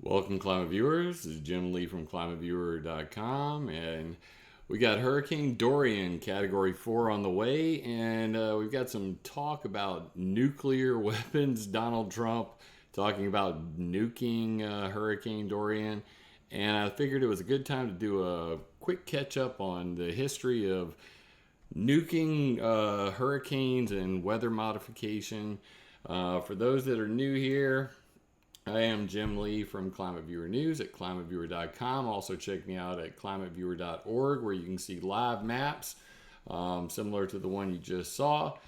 Welcome, Climate Viewers. This is Jim Lee from ClimateViewer.com, and we got Hurricane Dorian Category 4 on the way, and we've got some talk about nuclear weapons. Donald Trump talking about nuking Hurricane Dorian, and I figured it was a good time to do a quick catch-up on the history of nuking hurricanes and weather modification. For those that are new here, I am Jim Lee from Climate Viewer News at ClimateViewer.com. Also check me out at ClimateViewer.org, where you can see live maps similar to the one you just saw,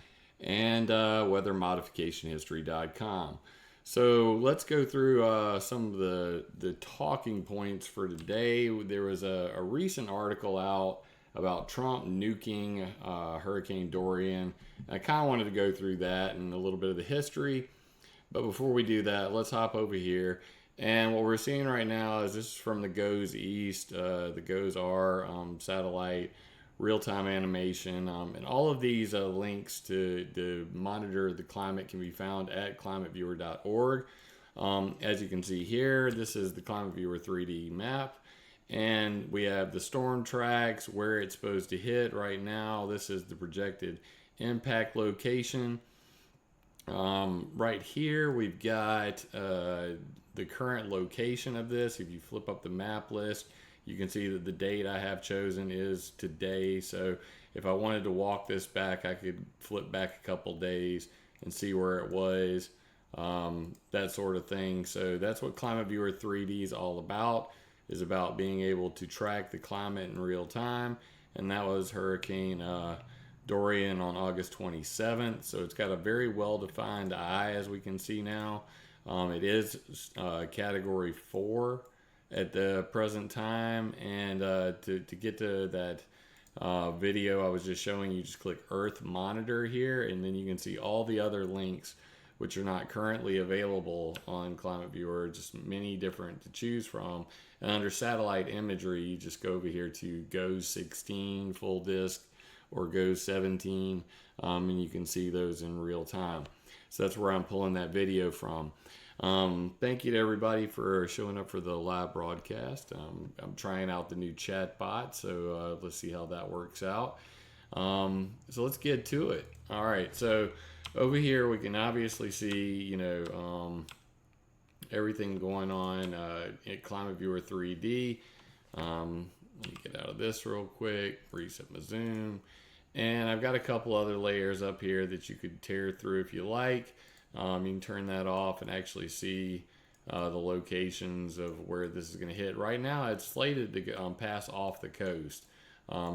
and WeatherModificationHistory.com. So let's go through some of the talking points for today. There was a recent article out about Trump nuking Hurricane Dorian. I kind of wanted to go through that and a little bit of the history. But before we do that, let's hop over here. And what we're seeing right now is this is from the GOES East, the GOES-R satellite real-time animation. And all of these links to monitor the climate can be found at climateviewer.org. As you can see here, this is the Climate Viewer 3D map. And we have the storm tracks, where it's supposed to hit right now. This is the projected impact location. Right here we've got the current location of this. If you flip up the map list, you can see that the date I have chosen is today. So if I wanted to walk this back, I could flip back a couple days and see where it was, that sort of thing. So that's what Climate Viewer 3D is all about, is about being able to track the climate in real time. And that was Hurricane Dorian on August 27th. So it's got a very well-defined eye, as we can see now. It is Category 4 at the present time. And to get to that video I was just showing you, just click Earth Monitor here, and then you can see all the other links which are not currently available on Climate Viewer, just many different to choose from. And under satellite imagery, you just go over here to GOES 16 full disk or GOES 17, and you can see those in real time. So that's where I'm pulling that video from. Thank you to everybody for showing up for the live broadcast. I'm trying out the new chat bot, so let's see how that works out. So let's get to it. All right, so over here we can obviously see, everything going on at Climate Viewer 3D. Let me get out of this real quick, reset my zoom. And I've got a couple other layers up here that you could tear through if you like. You can turn that off and actually see the locations of where this is going to hit. Right now it's slated to pass off the coast,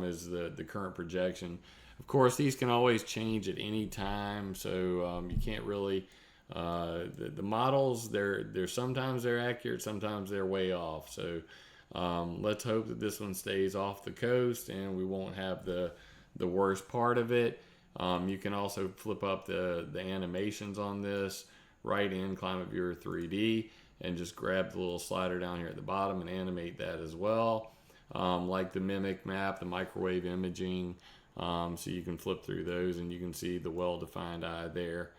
is the current projection. Of course, these can always change at any time, so you can't really... the models, they're sometimes they're accurate, sometimes they're way off. So let's hope that this one stays off the coast and we won't have the worst part of it. You can also flip up the animations on this right in Climate Viewer 3D and just grab the little slider down here at the bottom and animate that as well. Like the mimic map, the microwave imaging. So you can flip through those and you can see the well-defined eye there.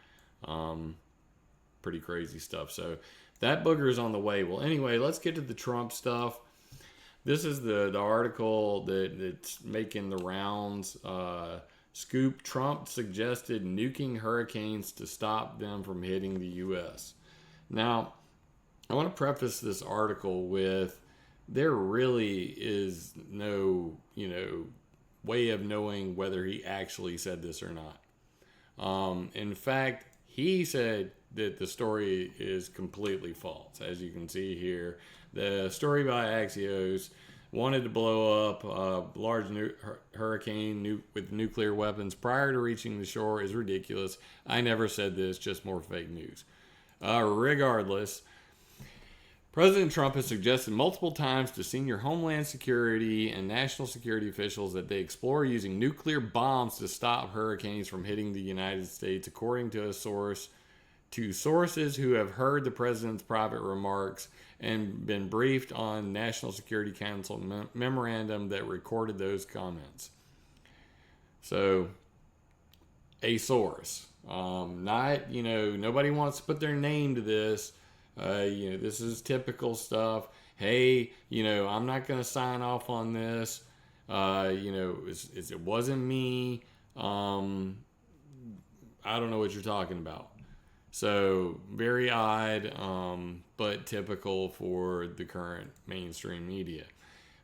Pretty crazy stuff. So that booger is on the way. Well, anyway, let's get to the Trump stuff. This is the article that's making the rounds. Scoop: Trump suggested nuking hurricanes to stop them from hitting the U.S. Now, I want to preface this article with there really is no, way of knowing whether he actually said this or not. In fact, he said that the story is completely false. As you can see here, the story by Axios wanted to blow up a large hurricane with nuclear weapons prior to reaching the shore is ridiculous. I never said this, just more fake news. Regardless, President Trump has suggested multiple times to senior Homeland Security and national security officials that they explore using nuclear bombs to stop hurricanes from hitting the United States, according to sources who have heard the president's private remarks and been briefed on National Security Council memorandum that recorded those comments. So, a source, not, nobody wants to put their name to this. This is typical stuff. Hey, I'm not going to sign off on this. It wasn't me. I don't know what you're talking about. So very odd, but typical for the current mainstream media.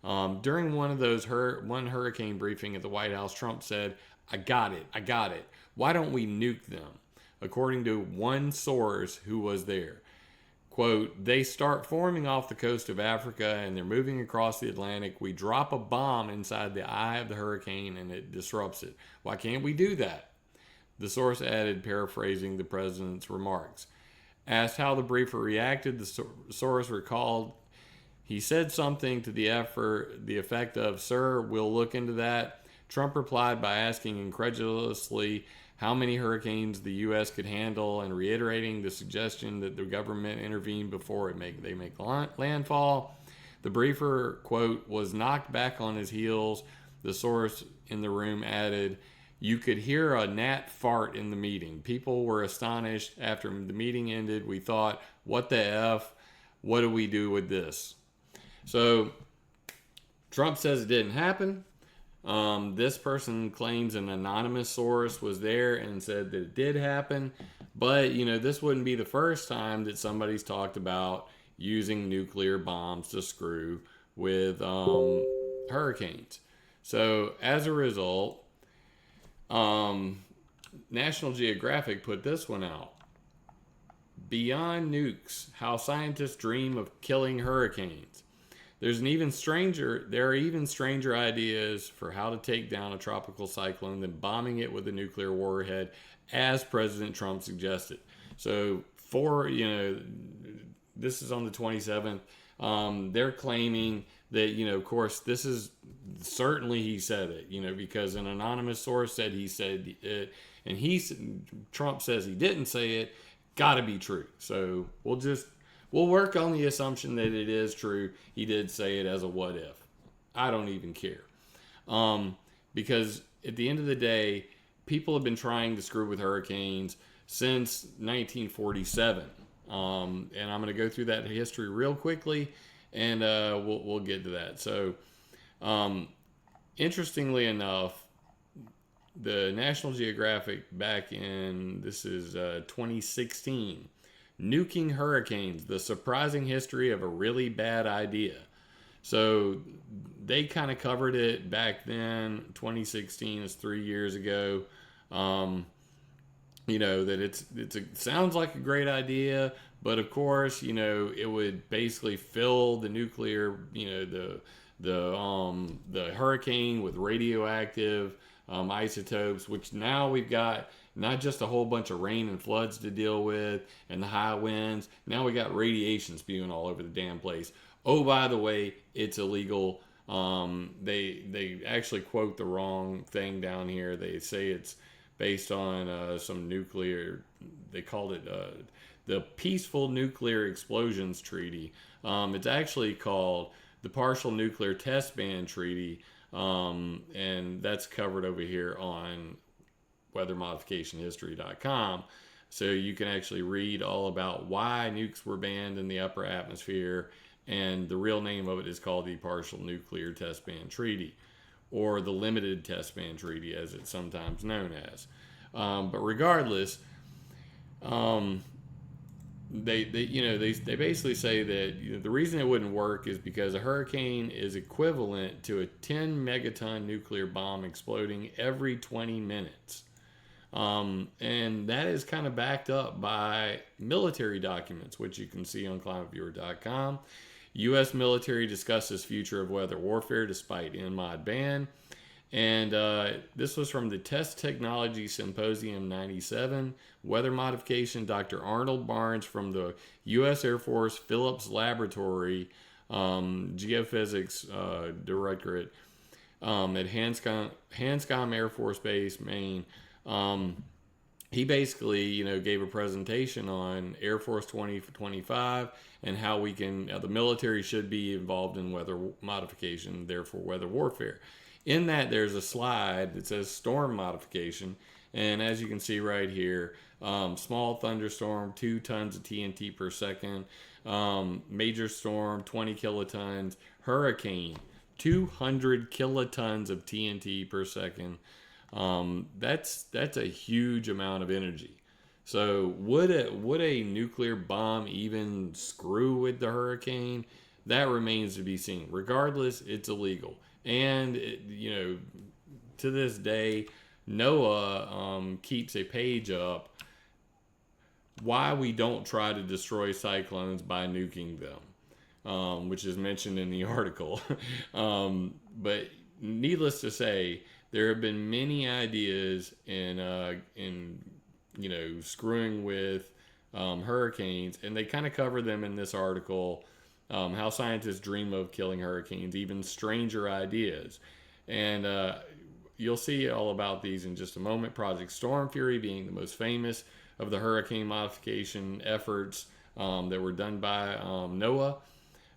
During one of those one hurricane briefing at the White House, Trump said, I got it. Why don't we nuke them? According to one source who was there. Quote, they start forming off the coast of Africa and they're moving across the Atlantic. We drop a bomb inside the eye of the hurricane and it disrupts it. Why can't we do that? The source added, paraphrasing the president's remarks. Asked how the briefer reacted, the source recalled he said something to the effect of, sir, we'll look into that. Trump replied by asking incredulously how many hurricanes the U.S. could handle and reiterating the suggestion that the government intervene before they make landfall. The briefer, quote, was knocked back on his heels. The source in the room added, you could hear a gnat fart in the meeting. People were astonished. After the meeting ended, we thought, what the F? What do we do with this? So Trump says it didn't happen. This person claims an anonymous source was there and said that it did happen. But, this wouldn't be the first time that somebody's talked about using nuclear bombs to screw with hurricanes. So as a result, National Geographic put this one out. Beyond nukes, how scientists dream of killing hurricanes. There are even stranger ideas for how to take down a tropical cyclone than bombing it with a nuclear warhead, as President Trump suggested. So, this is on the 27th. They're claiming that, of course, this is certainly he said it, because an anonymous source said he said it, and Trump says he didn't say it. Got to be true. So we'll work on the assumption that it is true. He did say it as a what if. I don't even care. Because at the end of the day, people have been trying to screw with hurricanes since 1947. And I'm going to go through that history real quickly, and we'll get to that. So, interestingly enough, the National Geographic back in, 2016, Nuking Hurricanes, the surprising history of a really bad idea. So they kind of covered it back then. 2016 is 3 years ago. That it sounds like a great idea, but of course, it would basically fill the nuclear, the hurricane with radioactive isotopes, which now we've got not just a whole bunch of rain and floods to deal with and the high winds. Now we got radiation spewing all over the damn place. Oh, by the way, it's illegal. They actually quote the wrong thing down here. They say it's based on some nuclear. They called it the Peaceful Nuclear Explosions Treaty. It's actually called the Partial Nuclear Test Ban Treaty. And that's covered over here on weathermodificationhistory.com. So you can actually read all about why nukes were banned in the upper atmosphere. And the real name of it is called the Partial Nuclear Test Ban Treaty, or the Limited Test Ban Treaty, as it's sometimes known as. But regardless, they basically say that the reason it wouldn't work is because a hurricane is equivalent to a 10 megaton nuclear bomb exploding every 20 minutes. And that is kind of backed up by military documents, which you can see on ClimateViewer.com. U.S. military discusses future of weather warfare despite NMOD ban. And this was from the Test Technology Symposium 97. Weather modification, Dr. Arnold Barnes from the U.S. Air Force Phillips Laboratory, Geophysics Directorate at Hanscom Air Force Base, Maine. He basically, gave a presentation on Air Force 2025 and how the military should be involved in weather modification, therefore weather warfare. In that, there's a slide that says storm modification. And as you can see right here, small thunderstorm, 2 tons of TNT per second. Major storm, 20 kilotons. Hurricane, 200 kilotons of TNT per second. That's a huge amount of energy. So would a nuclear bomb even screw with the hurricane? That remains to be seen. Regardless, it's illegal. And to this day, NOAA keeps a page up why we don't try to destroy cyclones by nuking them, which is mentioned in the article. But needless to say, there have been many ideas in screwing with hurricanes, and they kind of cover them in this article. How scientists dream of killing hurricanes, even stranger ideas. And you'll see all about these in just a moment. Project Storm Fury being the most famous of the hurricane modification efforts that were done by NOAA.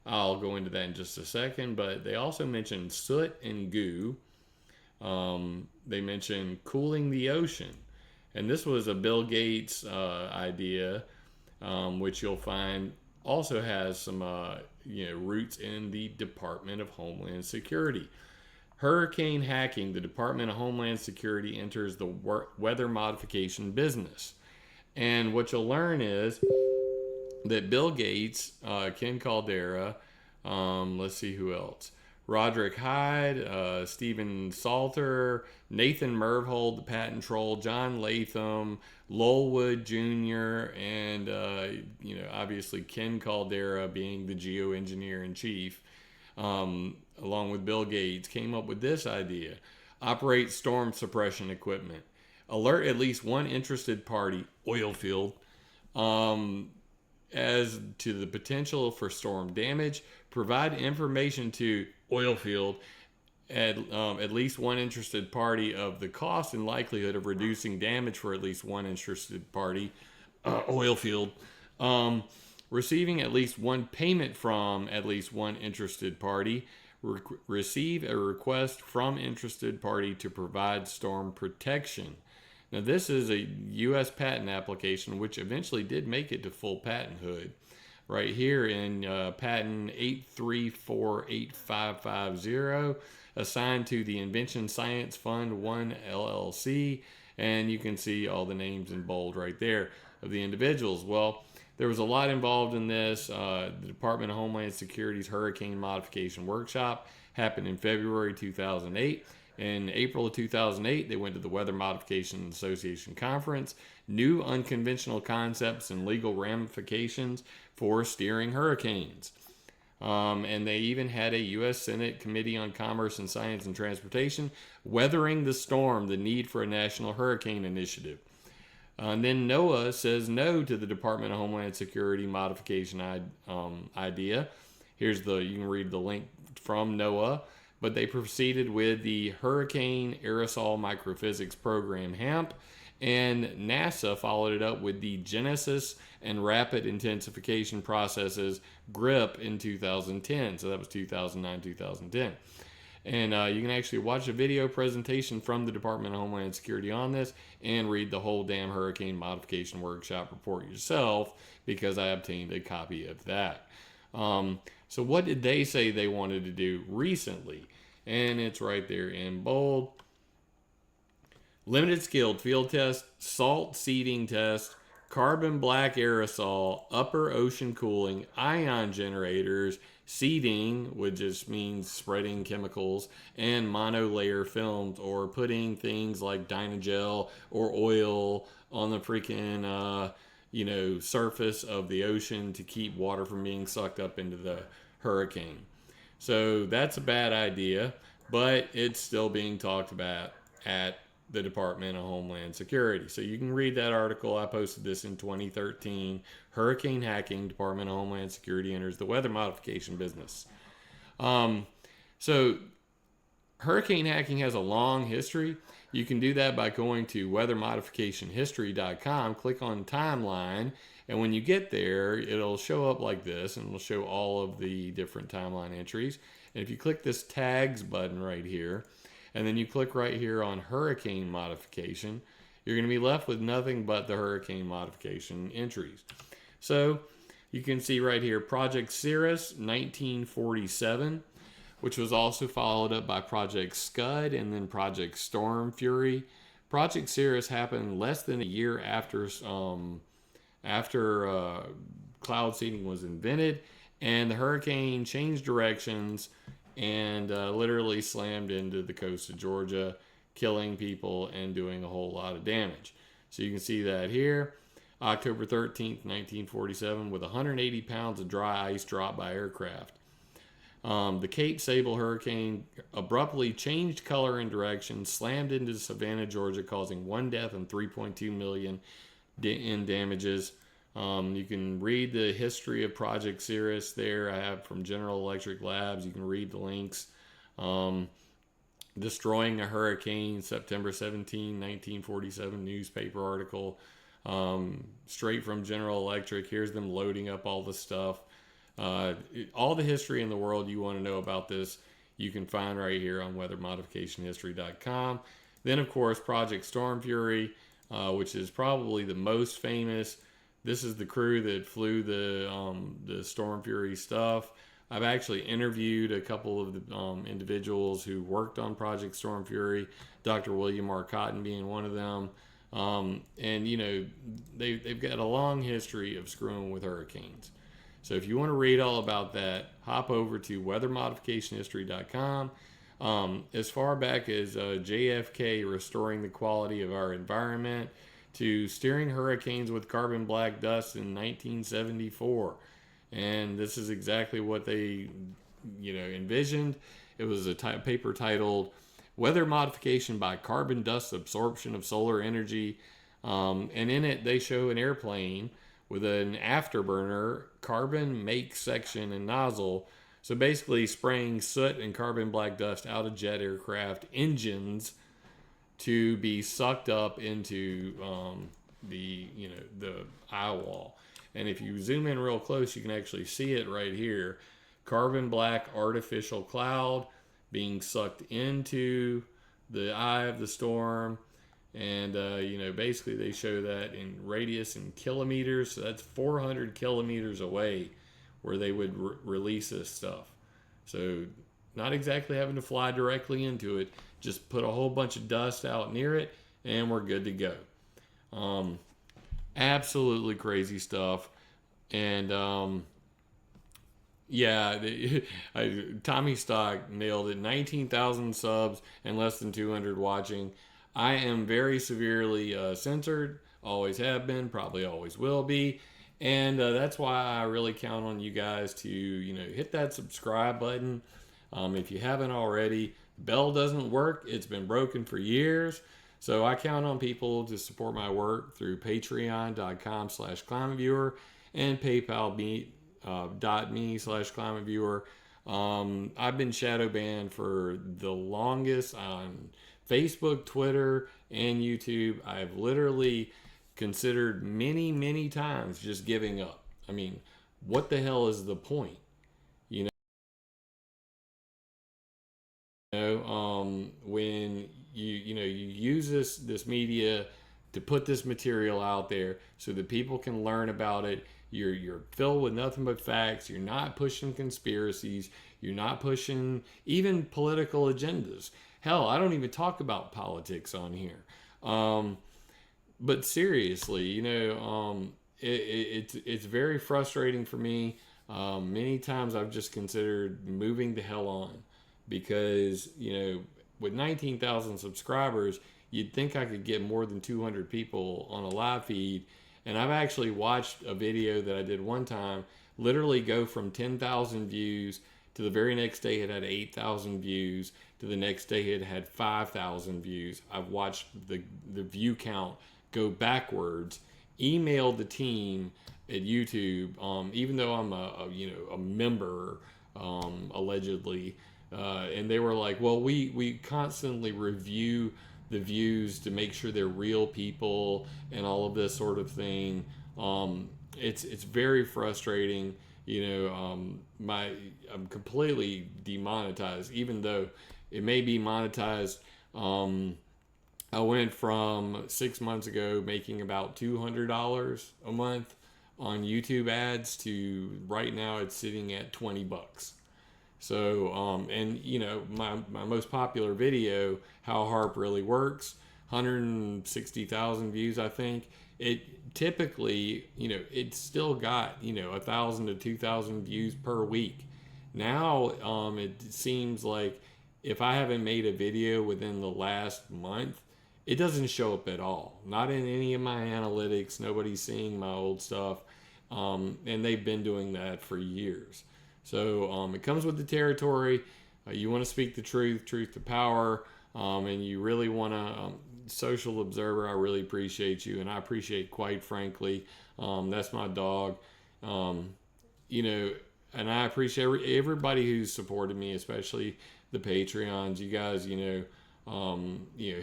I'll go into that in just a second, but they also mentioned soot and goo. They mentioned cooling the ocean. And this was a Bill Gates idea, which you'll find also has some roots in the Department of Homeland Security. Hurricane hacking, the Department of Homeland Security enters the weather modification business. And what you'll learn is that Bill Gates, Ken Caldera, let's see who else. Roderick Hyde, Stephen Salter, Nathan Myhrvold, the patent troll, John Latham, Lowell Wood Jr., and obviously Ken Caldera being the geoengineer-in-chief, along with Bill Gates, came up with this idea. Operate storm suppression equipment. Alert at least one interested party, oil field, as to the potential for storm damage. Provide information to oil field at least one interested party of the cost and likelihood of reducing damage for at least one interested party, oil field. Receiving at least one payment from at least one interested party. Receive a request from interested party to provide storm protection. Now, this is a U.S. patent application, which eventually did make it to full patenthood. Right here in patent 8348550, assigned to the Invention Science Fund 1 LLC. And you can see all the names in bold right there of the individuals. Well, there was a lot involved in this. The Department of Homeland Security's Hurricane Modification Workshop happened in February 2008. In April of 2008, they went to the Weather Modification Association Conference. New unconventional concepts and legal ramifications for steering hurricanes. And they even had a U.S. Senate Committee on Commerce and Science and Transportation, Weathering the Storm, the need for a national hurricane initiative. And then NOAA says no to the Department of Homeland Security modification idea. You can read the link from NOAA. But they proceeded with the Hurricane Aerosol Microphysics Program, HAMP, and NASA followed it up with the Genesis and Rapid Intensification Processes, GRIP, in 2010. So that was 2009, 2010. And you can actually watch a video presentation from the Department of Homeland Security on this and read the whole damn Hurricane Modification Workshop report yourself, because I obtained a copy of that. So what did they say they wanted to do recently? And it's right there in bold. Limited skilled field test, salt seeding test, carbon black aerosol, upper ocean cooling, ion generators, seeding, which just means spreading chemicals, and monolayer films, or putting things like Dynagel or oil on the freaking surface of the ocean to keep water from being sucked up into the hurricane. So that's a bad idea, but it's still being talked about at the Department of Homeland Security. So you can read that article. I posted this in 2013. Hurricane hacking, Department of Homeland Security enters the weather modification business. So hurricane hacking has a long history. You can do that by going to weathermodificationhistory.com, click on timeline, and when you get there, it'll show up like this, and it'll show all of the different timeline entries. And if you click this tags button right here, and then you click right here on hurricane modification, you're going to be left with nothing but the hurricane modification entries. So you can see right here, Project Cirrus, 1947, which was also followed up by Project Scud and then Project Storm Fury. Project Cirrus happened less than a year after cloud seeding was invented, and the hurricane changed directions and literally slammed into the coast of Georgia, killing people and doing a whole lot of damage. So you can see that here. October 13th, 1947, with 180 pounds of dry ice dropped by aircraft. The Cape Sable hurricane abruptly changed color and direction, slammed into Savannah, Georgia, causing 1 death and 3.2 million in damages. You can read the history of Project Cirrus there. I have from General Electric Labs. You can read the links. Destroying a Hurricane, September 17, 1947, newspaper article. Straight from General Electric. Here's them loading up all the stuff. All the history in the world you want to know about this, you can find right here on weathermodificationhistory.com. Then, of course, Project Storm Fury, which is probably the most famous. This is the crew that flew the Storm Fury stuff. I've actually interviewed a couple of the individuals who worked on Project Storm Fury, Dr. William R. Cotton being one of them. And, you know, they've got a long history of screwing with hurricanes. So if you want to read all about that, hop over to weathermodificationhistory.com. As far back as JFK restoring the quality of our environment to steering hurricanes with carbon black dust in 1974. And this is exactly what they, envisioned. It was a paper titled Weather Modification by Carbon Dust Absorption of Solar Energy. And in it, they show an airplane with an afterburner carbon make section and nozzle. So basically spraying soot and carbon black dust out of jet aircraft engines to be sucked up into the eye wall. And if you zoom in real close, you can actually see it right here. Carbon black artificial cloud being sucked into the eye of the storm. And, basically they show that in radius in kilometers. So that's 400 kilometers away where they would release this stuff. So not exactly having to fly directly into it. Just put a whole bunch of dust out near it and we're good to go. Absolutely crazy stuff. And, Tommy Stock nailed it. 19,000 subs and less than 200 watching. I am very severely censored, always have been, probably always will be, and that's why I really count on you guys to, hit that subscribe button. If you haven't already, the bell doesn't work. It's been broken for years, so I count on people to support my work through patreon.com/climateviewer and paypal.me/climateviewer. I've been shadow banned for the longest on Facebook, Twitter, and YouTube. I've literally considered many, many times just giving up. I mean, what the hell is the point? When you use this media to put this material out there so that people can learn about it. You're filled with nothing but facts. You're not pushing conspiracies. You're not pushing even political agendas. Hell, I don't even talk about politics on here. But seriously, it's very frustrating for me. Many times I've just considered moving the hell on because, with 19,000 subscribers, you'd think I could get more than 200 people on a live feed. And I've actually watched a video that I did one time literally go from 10,000 views to the very next day it had 8,000 views, to the next day it had 5,000 views. I've watched the view count go backwards, emailed the team at YouTube, even though I'm a member, allegedly, and they were like, well, we constantly review the views to make sure they're real people and all of this sort of thing. It's very frustrating. I'm completely demonetized, even though it may be monetized I went from 6 months ago making about $200 a month on YouTube ads to right now it's sitting at $20. So, and you know, my most popular video, How Harp Really Works, 160,000 views, I think. It typically, you know, it's still got, you know, 1,000 to 2,000 views per week. Now, it seems like if I haven't made a video within the last month, it doesn't show up at all. Not in any of my analytics. Nobody's seeing my old stuff. And they've been doing that for years. So it comes with the territory. You want to speak the truth to power, and you really want to, social observer, I really appreciate you. And I appreciate, quite frankly, that's my dog. You know, and I appreciate everybody who's supported me, especially the Patreons. You guys, you know,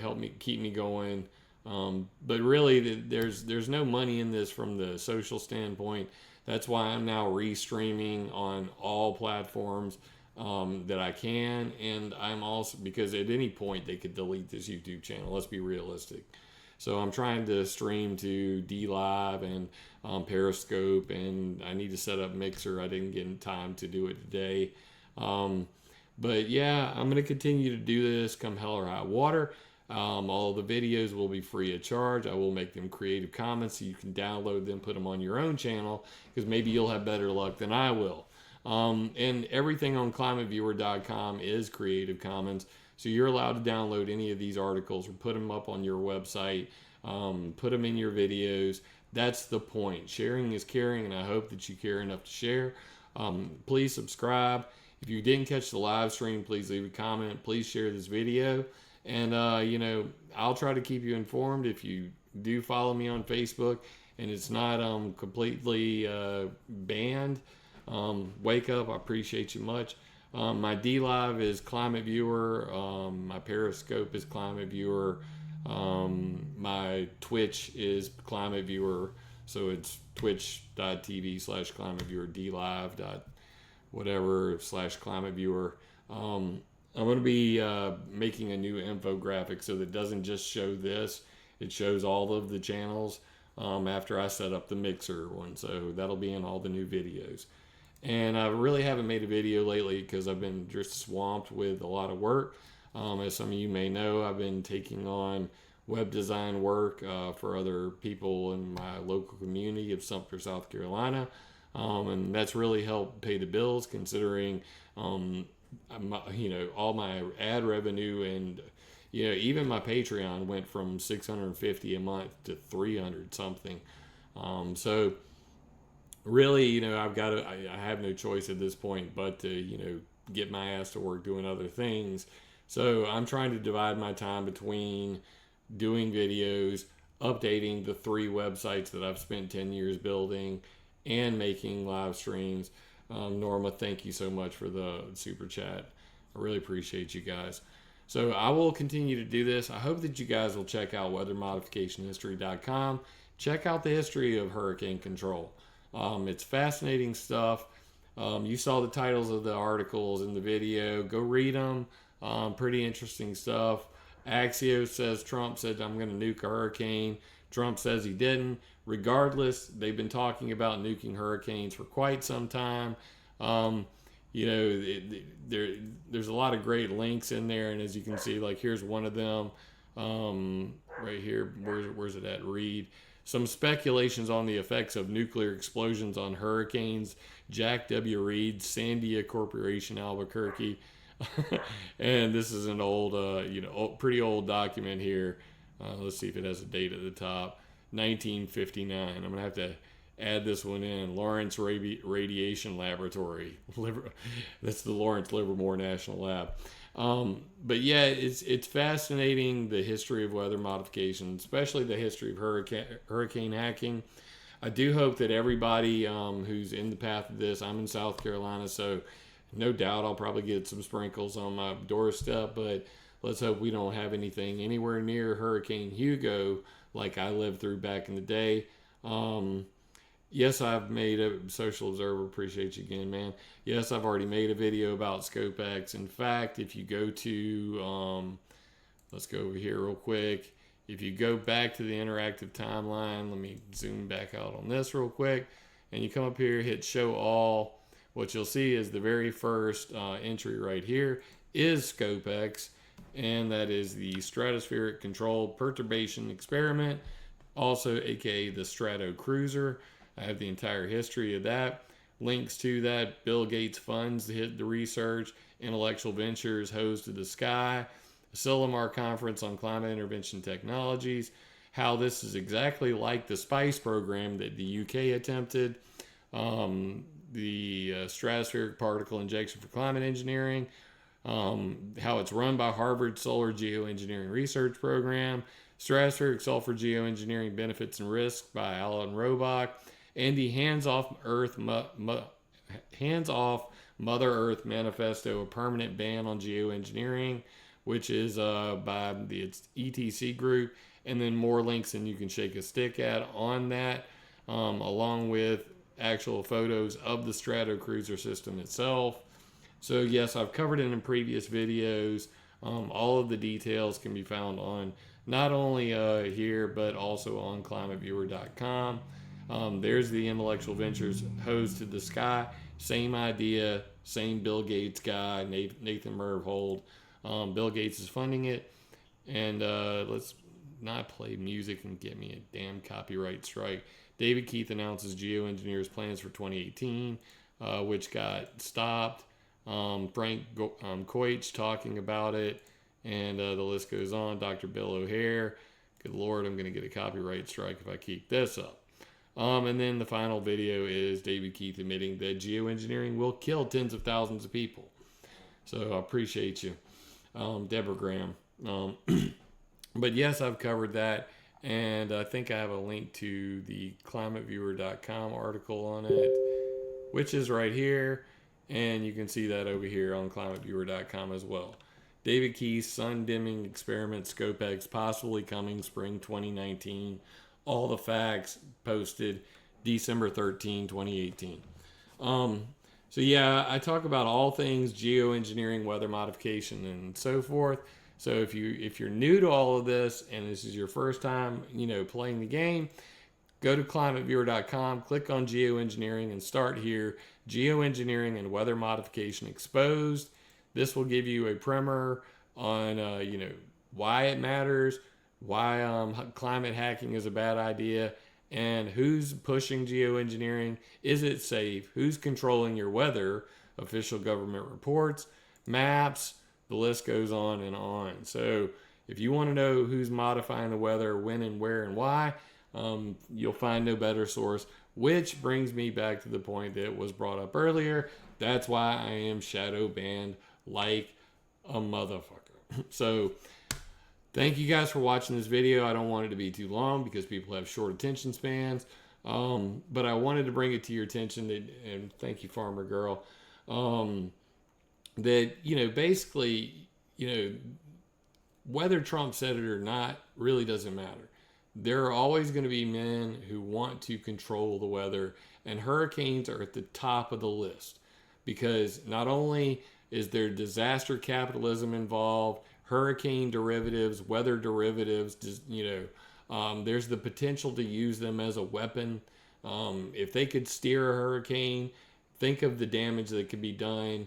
help me, keep me going. But really, there's no money in this from the social standpoint. That's why I'm now restreaming on all platforms that I can, and I'm also, because at any point they could delete this YouTube channel. Let's be realistic. So I'm trying to stream to DLive and Periscope, and I need to set up Mixer. I didn't get in time to do it today. But yeah, I'm going to continue to do this come hell or high water. All the videos will be free of charge. I will make them Creative Commons so you can download them, put them on your own channel, because maybe you'll have better luck than I will. And everything on ClimateViewer.com is Creative Commons, so you're allowed to download any of these articles or put them up on your website, put them in your videos. That's the point. Sharing is caring, and I hope that you care enough to share. Please subscribe. If you didn't catch the live stream, please leave a comment. Please share this video. And, you know, I'll try to keep you informed. If you do follow me on Facebook and it's not completely banned, wake up. I appreciate you much. My DLive is ClimateViewer. My Periscope is ClimateViewer. My Twitch is ClimateViewer. So it's twitch.tv/ClimateViewer, DLive.whatever/ClimateViewer. I'm going to be making a new infographic so that it doesn't just show this. It shows all of the channels after I set up the Mixer one. So that'll be in all the new videos. And I really haven't made a video lately because I've been just swamped with a lot of work. As some of you may know, I've been taking on web design work for other people in my local community of Sumter, South Carolina. And that's really helped pay the bills, considering you know, all my ad revenue, and you know, even my Patreon went from $650 a month to $300 something. So really, you know, I have no choice at this point but to, you know, get my ass to work doing other things. So I'm trying to divide my time between doing videos, updating the 3 websites that I've spent 10 years building, and making live streams. Norma, thank you so much for the super chat. I really appreciate you guys. So I will continue to do this. I hope that you guys will check out weathermodificationhistory.com. Check out the history of hurricane control. It's fascinating stuff. You saw the titles of the articles in the video. Go read them. Pretty interesting stuff. Axios says Trump said, I'm going to nuke a hurricane. Trump says he didn't. Regardless, they've been talking about nuking hurricanes for quite some time. You know, there's a lot of great links in there, and as you can see, like here's one of them right here. Where's it at? Read some speculations on the effects of nuclear explosions on hurricanes. Jack W. Reed, Sandia Corporation, Albuquerque. And this is an old, you know, pretty old document here. Let's see if it has a date at the top. 1959. I'm going to have to add this one in. Lawrence Radiation Laboratory. That's the Lawrence Livermore National Lab. But yeah, it's fascinating, the history of weather modification, especially the history of hurricane hacking. I do hope that everybody who's in the path of this, I'm in South Carolina, so no doubt I'll probably get some sprinkles on my doorstep, but let's hope we don't have anything anywhere near Hurricane Hugo like I lived through back in the day. Yes, I've made a social observer. Appreciate you again, man. Yes, I've already made a video about ScopeX. In fact, if you go to Let's go over here real quick. If you go back to the interactive timeline, let me zoom back out on this real quick. And you come up here, hit show all. What you'll see is the very first entry right here is ScopeX, and that is the Stratospheric Controlled Perturbation Experiment, also aka the Strato Cruiser. I have the entire history of that. Links to that, Bill Gates funds to hit the research, intellectual ventures hosed to the sky, a Silomar conference on climate intervention technologies, how this is exactly like the SPICE program that the UK attempted, the stratospheric particle injection for climate engineering, how it's run by Harvard Solar Geoengineering Research Program, stratospheric sulfur geoengineering benefits and risks by Alan Robach, and the hands-off Mother Earth Manifesto, a permanent ban on geoengineering, which is by the ETC group, and then more links than you can shake a stick at on that, along with actual photos of the Strato Cruiser system itself. So yes, I've covered it in previous videos. All of the details can be found on not only here, but also on ClimateViewer.com. There's the intellectual ventures hosed to the sky. Same idea, same Bill Gates guy, Nathan Myhrvold. Bill Gates is funding it. And let's not play music and get me a damn copyright strike. David Keith announces geoengineers plans for 2018, which got stopped. Frank Coich talking about it, and the list goes on. Dr. Bill O'Hare. Good Lord, I'm going to get a copyright strike if I keep this up. And then the final video is David Keith admitting that geoengineering will kill tens of thousands of people. So I appreciate you, Deborah Graham. But yes, I've covered that. And I think I have a link to the ClimateViewer.com article on it, which is right here. And you can see that over here on ClimateViewer.com as well. David Keith's sun dimming experiment ScopeX possibly coming spring 2019. All the facts posted December 13, 2018. So yeah, I talk about all things geoengineering, weather modification, and so forth. So if you're new to all of this and this is your first time, playing the game, go to climateviewer.com, click on geoengineering, and start here. Geoengineering and weather modification exposed. This will give you a primer on why it matters, why climate hacking is a bad idea, and who's pushing geoengineering. Is it safe? Who's controlling your weather? Official government reports, maps. The list goes on and on. So if you want to know who's modifying the weather, when and where and why, you'll find no better source, which brings me back to the point that was brought up earlier. That's why I am shadow banned like a motherfucker. So thank you guys for watching this video. I don't want it to be too long because people have short attention spans. But I wanted to bring it to your attention and thank you, Farmer Girl. That, basically, whether Trump said it or not really doesn't matter. There are always going to be men who want to control the weather, and hurricanes are at the top of the list because not only is there disaster capitalism involved, hurricane derivatives, weather derivatives, there's the potential to use them as a weapon. If they could steer a hurricane, think of the damage that could be done.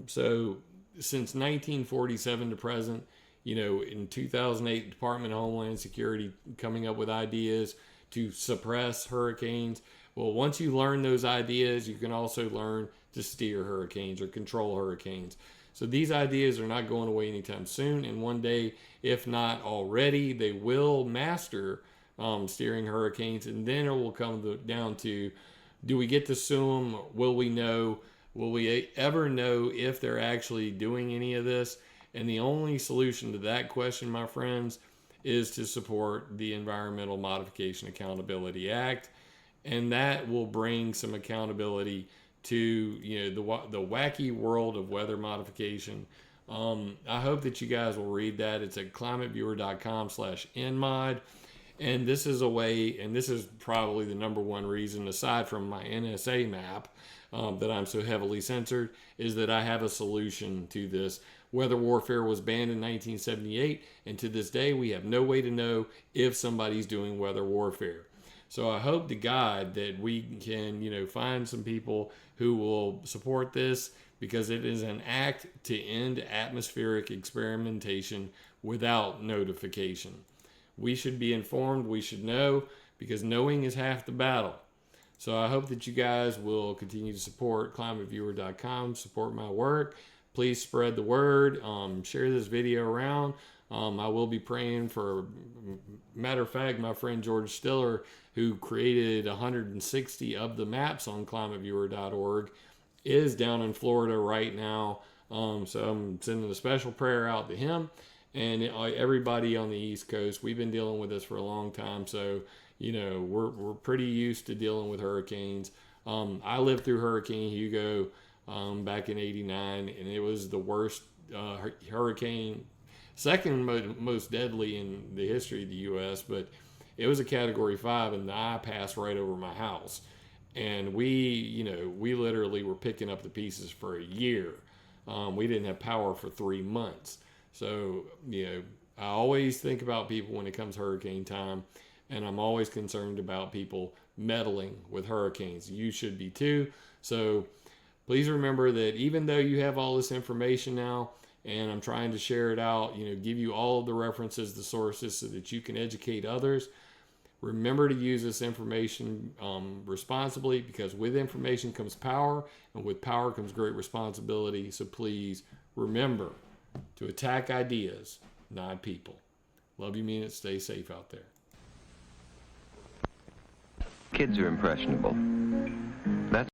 So since 1947 to present, in 2008, the Department of Homeland Security coming up with ideas to suppress hurricanes. Well, once you learn those ideas, you can also learn to steer hurricanes or control hurricanes. So these ideas are not going away anytime soon. And one day, if not already, they will master steering hurricanes. And then it will come down to, do we get to sue them? Will we know? Will we ever know if they're actually doing any of this? And the only solution to that question, my friends, is to support the Environmental Modification Accountability Act. And that will bring some accountability to the wacky world of weather modification. I hope that you guys will read that. It's at climateviewer.com/nmod. And this is a way, and this is probably the number one reason, aside from my NSA map, that I'm so heavily censored, is that I have a solution to this. Weather warfare was banned in 1978, and to this day, we have no way to know if somebody's doing weather warfare. So I hope to God that we can, find some people who will support this, because it is an act to end atmospheric experimentation without notification. We should be informed, we should know, because knowing is half the battle. So I hope that you guys will continue to support ClimateViewer.com, support my work. Please spread the word, share this video around. I will be praying for, matter of fact, my friend George Stiller, who created 160 of the maps on ClimateViewer.org, is down in Florida right now. So I'm sending a special prayer out to him and everybody on the East Coast. We've been dealing with this for a long time, so we're pretty used to dealing with hurricanes. I lived through Hurricane Hugo back in '89, and it was the worst hurricane, second most deadly in the history of the U.S., but it was a Category 5, and the eye passed right over my house. And we literally were picking up the pieces for a year. We didn't have power for 3 months. So, I always think about people when it comes hurricane time, and I'm always concerned about people meddling with hurricanes. You should be too. So please remember that even though you have all this information now, and I'm trying to share it out, give you all of the references, the sources, so that you can educate others. Remember to use this information responsibly, because with information comes power, and with power comes great responsibility. So please remember to attack ideas, not people. Love you, mean it. Stay safe out there. Kids are impressionable. That's